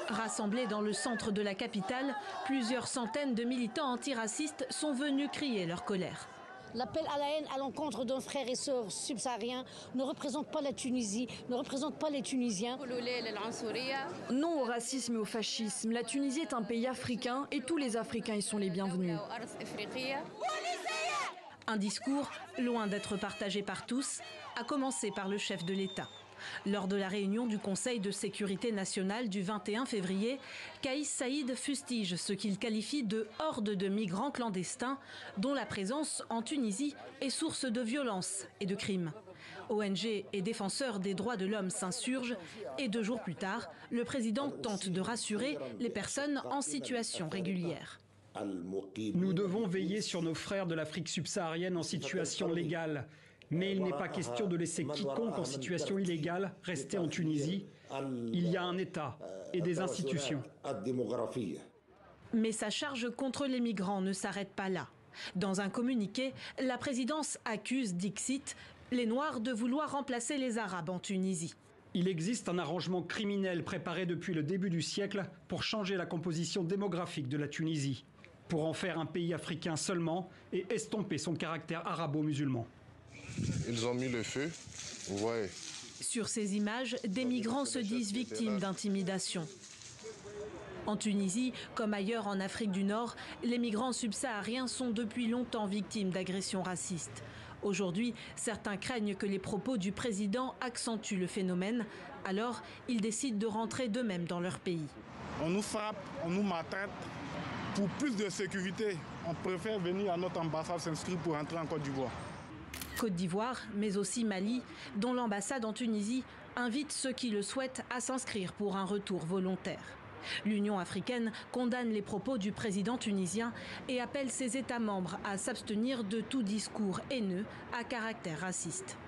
Rassemblés dans le centre de la capitale, plusieurs centaines de militants antiracistes sont venus crier leur colère. L'appel à la haine à l'encontre d'un frère et sœurs subsahariens ne représente pas la Tunisie, ne représente pas les Tunisiens. Non au racisme et au fascisme. La Tunisie est un pays africain et tous les Africains y sont les bienvenus. Un discours loin d'être partagé par tous, à commencer par le chef de l'État. Lors de la réunion du Conseil de sécurité nationale du 21 février, Kais Saïed fustige ce qu'il qualifie de horde de migrants clandestins dont la présence en Tunisie est source de violence et de crimes. ONG et défenseurs des droits de l'homme s'insurgent et 2 jours plus tard, le président tente de rassurer les personnes en situation régulière. Nous devons veiller sur nos frères de l'Afrique subsaharienne en situation légale. Mais il n'est pas question de laisser quiconque en situation illégale rester en Tunisie. Il y a un État et des institutions. Mais sa charge contre les migrants ne s'arrête pas là. Dans un communiqué, la présidence accuse, dixit, les Noirs de vouloir remplacer les Arabes en Tunisie. Il existe un arrangement criminel préparé depuis le début du siècle pour changer la composition démographique de la Tunisie, pour en faire un pays africain seulement et estomper son caractère arabo-musulman. Ils ont mis le feu, ouais. Sur ces images, des migrants se disent victimes d'intimidation. En Tunisie, comme ailleurs en Afrique du Nord, les migrants subsahariens sont depuis longtemps victimes d'agressions racistes. Aujourd'hui, certains craignent que les propos du président accentuent le phénomène. Alors, ils décident de rentrer d'eux-mêmes dans leur pays. On nous frappe, on nous maltraite. Pour plus de sécurité, on préfère venir à notre ambassade s'inscrire pour entrer en Côte d'Ivoire. Côte d'Ivoire, mais aussi Mali, dont l'ambassade en Tunisie invite ceux qui le souhaitent à s'inscrire pour un retour volontaire. L'Union africaine condamne les propos du président tunisien et appelle ses États membres à s'abstenir de tout discours haineux à caractère raciste.